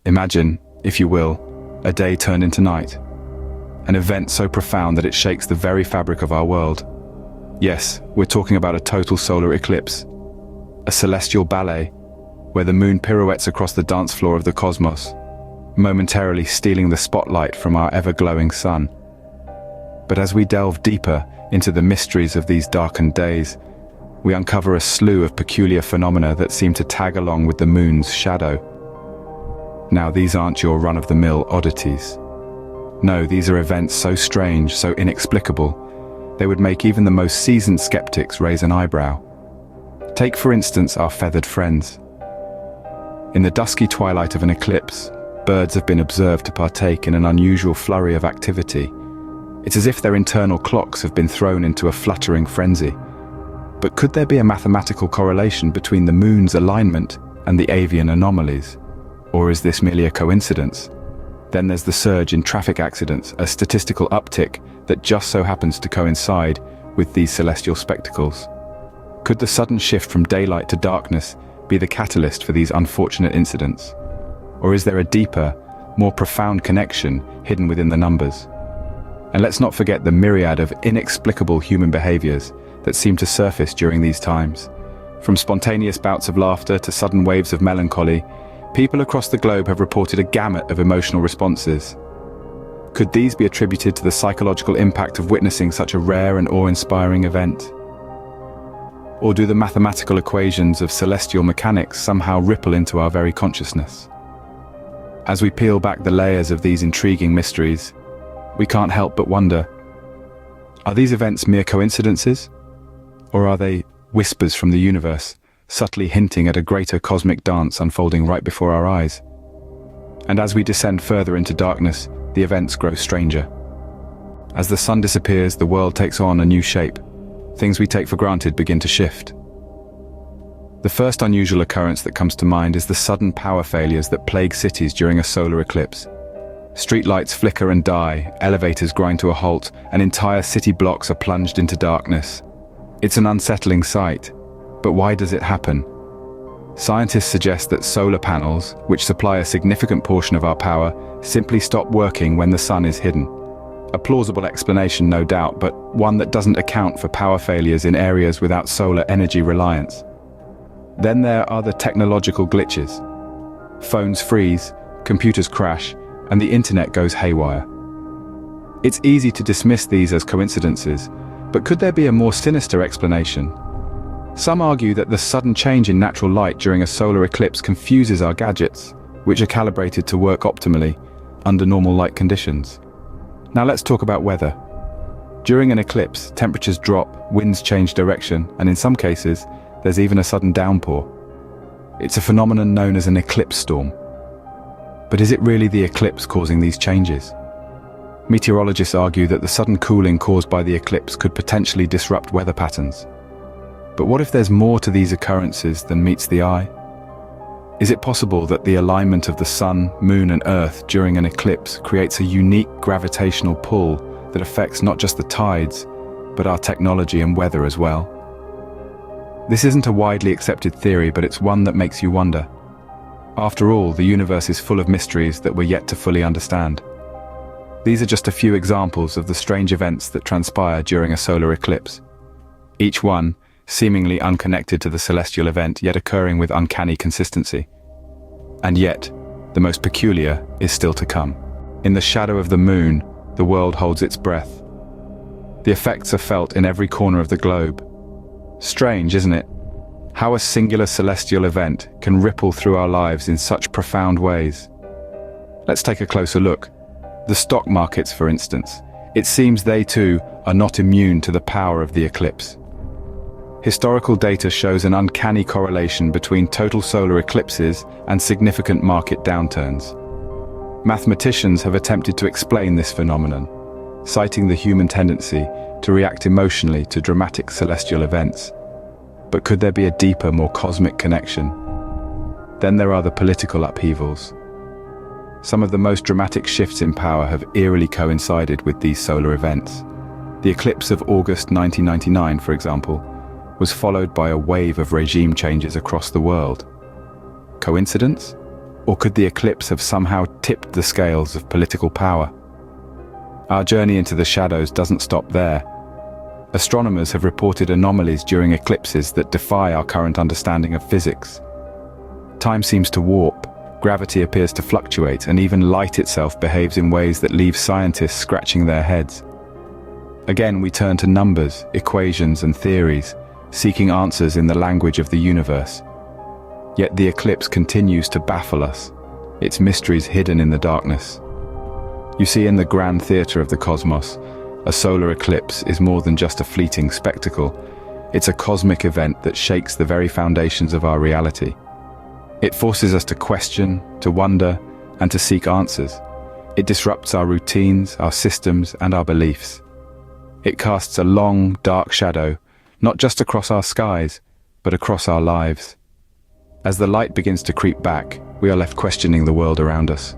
Imagine, if you will, a day turned into night. An event so profound that it shakes the very fabric of our world. Yes, we're talking about a total solar eclipse. A celestial ballet, where the moon pirouettes across the dance floor of the cosmos, momentarily stealing the spotlight from our ever-glowing sun. But as we delve deeper into the mysteries of these darkened days, we uncover a slew of peculiar phenomena that seem to tag along with the moon's shadow. Now, these aren't your run-of-the-mill oddities. No, these are events so strange, so inexplicable, they would make even the most seasoned skeptics raise an eyebrow. Take, for instance, our feathered friends. In the dusky twilight of an eclipse, birds have been observed to partake in an unusual flurry of activity. It's as if their internal clocks have been thrown into a fluttering frenzy. But could there be a mathematical correlation between the moon's alignment and the avian anomalies? Or is this merely a coincidence? Then there's the surge in traffic accidents, a statistical uptick that just so happens to coincide with these celestial spectacles. Could the sudden shift from daylight to darkness be the catalyst for these unfortunate incidents? Or is there a deeper, more profound connection hidden within the numbers? And let's not forget the myriad of inexplicable human behaviors that seem to surface during these times. From spontaneous bouts of laughter to sudden waves of melancholy, people across the globe have reported a gamut of emotional responses. Could these be attributed to the psychological impact of witnessing such a rare and awe-inspiring event? Or do the mathematical equations of celestial mechanics somehow ripple into our very consciousness? As we peel back the layers of these intriguing mysteries, we can't help but wonder, are these events mere coincidences? Or are they whispers from the universe, subtly hinting at a greater cosmic dance unfolding right before our eyes? And as we descend further into darkness, the events grow stranger. As the sun disappears, the world takes on a new shape. Things we take for granted begin to shift. The first unusual occurrence that comes to mind is the sudden power failures that plague cities during a solar eclipse. Streetlights flicker and die, elevators grind to a halt, and entire city blocks are plunged into darkness. It's an unsettling sight. But why does it happen? Scientists suggest that solar panels, which supply a significant portion of our power, simply stop working when the sun is hidden. A plausible explanation, no doubt, but one that doesn't account for power failures in areas without solar energy reliance. Then there are the technological glitches. Phones freeze, computers crash, and the internet goes haywire. It's easy to dismiss these as coincidences, but could there be a more sinister explanation? Some argue that the sudden change in natural light during a solar eclipse confuses our gadgets, which are calibrated to work optimally under normal light conditions. Now let's talk about weather. During an eclipse, temperatures drop, winds change direction, and in some cases, there's even a sudden downpour. It's a phenomenon known as an eclipse storm. But is it really the eclipse causing these changes? Meteorologists argue that the sudden cooling caused by the eclipse could potentially disrupt weather patterns. But what if there's more to these occurrences than meets the eye? Is it possible that the alignment of the sun, moon, and earth during an eclipse creates a unique gravitational pull that affects not just the tides, but our technology and weather as well? This isn't a widely accepted theory, but it's one that makes you wonder. After all, the universe is full of mysteries that we're yet to fully understand. These are just a few examples of the strange events that transpire during a solar eclipse. Each one seemingly unconnected to the celestial event, yet occurring with uncanny consistency. And yet, the most peculiar is still to come. In the shadow of the moon, the world holds its breath. The effects are felt in every corner of the globe. Strange, isn't it? How a singular celestial event can ripple through our lives in such profound ways. Let's take a closer look. The stock markets, for instance. It seems they too are not immune to the power of the eclipse. Historical data shows an uncanny correlation between total solar eclipses and significant market downturns. Mathematicians have attempted to explain this phenomenon, citing the human tendency to react emotionally to dramatic celestial events. But could there be a deeper, more cosmic connection? Then there are the political upheavals. Some of the most dramatic shifts in power have eerily coincided with these solar events. The eclipse of August 1999, for example, was followed by a wave of regime changes across the world. Coincidence? Or could the eclipse have somehow tipped the scales of political power? Our journey into the shadows doesn't stop there. Astronomers have reported anomalies during eclipses that defy our current understanding of physics. Time seems to warp, gravity appears to fluctuate, and even light itself behaves in ways that leave scientists scratching their heads. Again, we turn to numbers, equations, and theories, seeking answers in the language of the universe. Yet the eclipse continues to baffle us, its mysteries hidden in the darkness. You see, in the grand theater of the cosmos, a solar eclipse is more than just a fleeting spectacle. It's a cosmic event that shakes the very foundations of our reality. It forces us to question, to wonder, and to seek answers. It disrupts our routines, our systems, and our beliefs. It casts a long, dark shadow, not just across our skies, but across our lives. As the light begins to creep back, we are left questioning the world around us.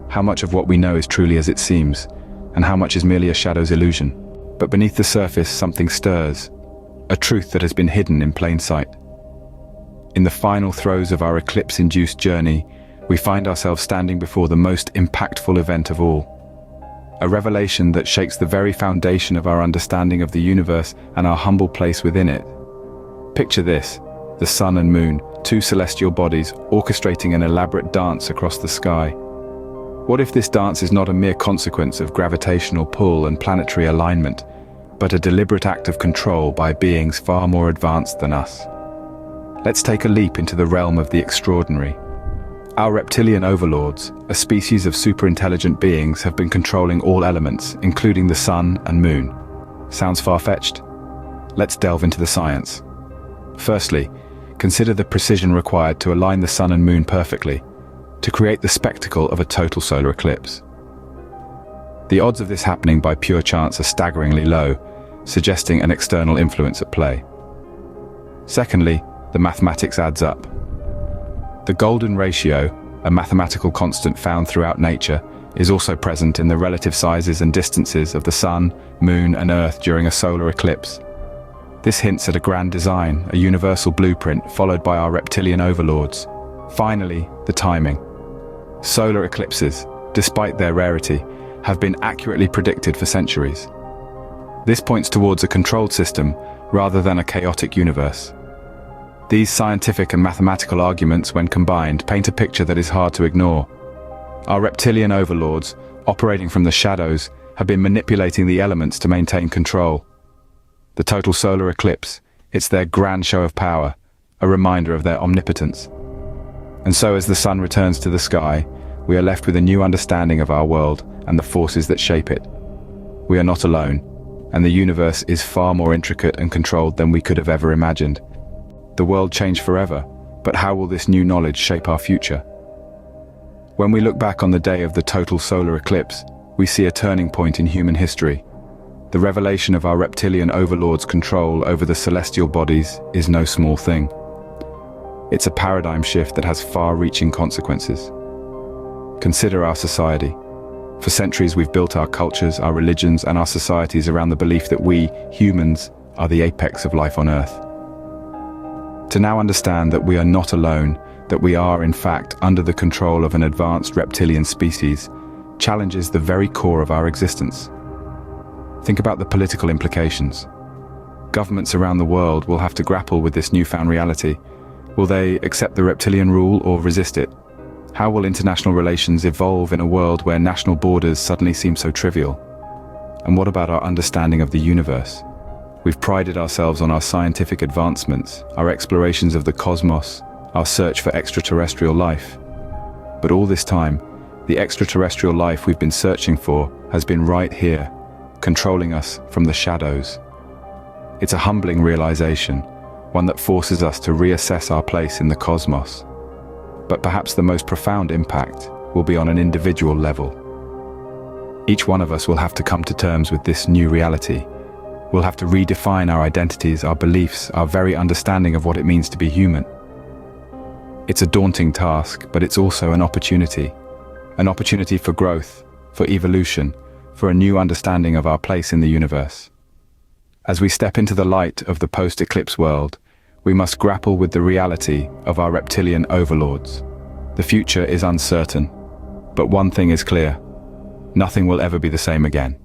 How much of what we know is truly as it seems, and how much is merely a shadow's illusion? But beneath the surface, something stirs, a truth that has been hidden in plain sight. In the final throes of our eclipse-induced journey, we find ourselves standing before the most impactful event of all. A revelation that shakes the very foundation of our understanding of the universe and our humble place within it. Picture this: the sun and moon, two celestial bodies orchestrating an elaborate dance across the sky. What if this dance is not a mere consequence of gravitational pull and planetary alignment, but a deliberate act of control by beings far more advanced than us? Let's take a leap into the realm of the extraordinary. Our reptilian overlords, a species of superintelligent beings, have been controlling all elements, including the sun and moon. Sounds far-fetched? Let's delve into the science. Firstly, consider the precision required to align the sun and moon perfectly, to create the spectacle of a total solar eclipse. The odds of this happening by pure chance are staggeringly low, suggesting an external influence at play. Secondly, the mathematics adds up. The golden ratio, a mathematical constant found throughout nature, is also present in the relative sizes and distances of the sun, moon, and earth during a solar eclipse. This hints at a grand design, a universal blueprint followed by our reptilian overlords. Finally, the timing. Solar eclipses, despite their rarity, have been accurately predicted for centuries. This points towards a controlled system rather than a chaotic universe. These scientific and mathematical arguments, when combined, paint a picture that is hard to ignore. Our reptilian overlords, operating from the shadows, have been manipulating the elements to maintain control. The total solar eclipse, it's their grand show of power, a reminder of their omnipotence. And so as the sun returns to the sky, we are left with a new understanding of our world and the forces that shape it. We are not alone, and the universe is far more intricate and controlled than we could have ever imagined. The world changed forever, but how will this new knowledge shape our future? When we look back on the day of the total solar eclipse, we see a turning point in human history. The revelation of our reptilian overlords' control over the celestial bodies is no small thing. It's a paradigm shift that has far-reaching consequences. Consider our society. For centuries we've built our cultures, our religions, and our societies around the belief that we, humans, are the apex of life on Earth. To now understand that we are not alone, that we are, in fact, under the control of an advanced reptilian species, challenges the very core of our existence. Think about the political implications. Governments around the world will have to grapple with this newfound reality. Will they accept the reptilian rule or resist it? How will international relations evolve in a world where national borders suddenly seem so trivial? And what about our understanding of the universe? We've prided ourselves on our scientific advancements, our explorations of the cosmos, our search for extraterrestrial life. But all this time, the extraterrestrial life we've been searching for has been right here, controlling us from the shadows. It's a humbling realization, one that forces us to reassess our place in the cosmos. But perhaps the most profound impact will be on an individual level. Each one of us will have to come to terms with this new reality. We'll have to redefine our identities, our beliefs, our very understanding of what it means to be human. It's a daunting task, but it's also an opportunity for growth, for evolution, for a new understanding of our place in the universe. As we step into the light of the post-eclipse world, we must grapple with the reality of our reptilian overlords. The future is uncertain, but one thing is clear: nothing will ever be the same again.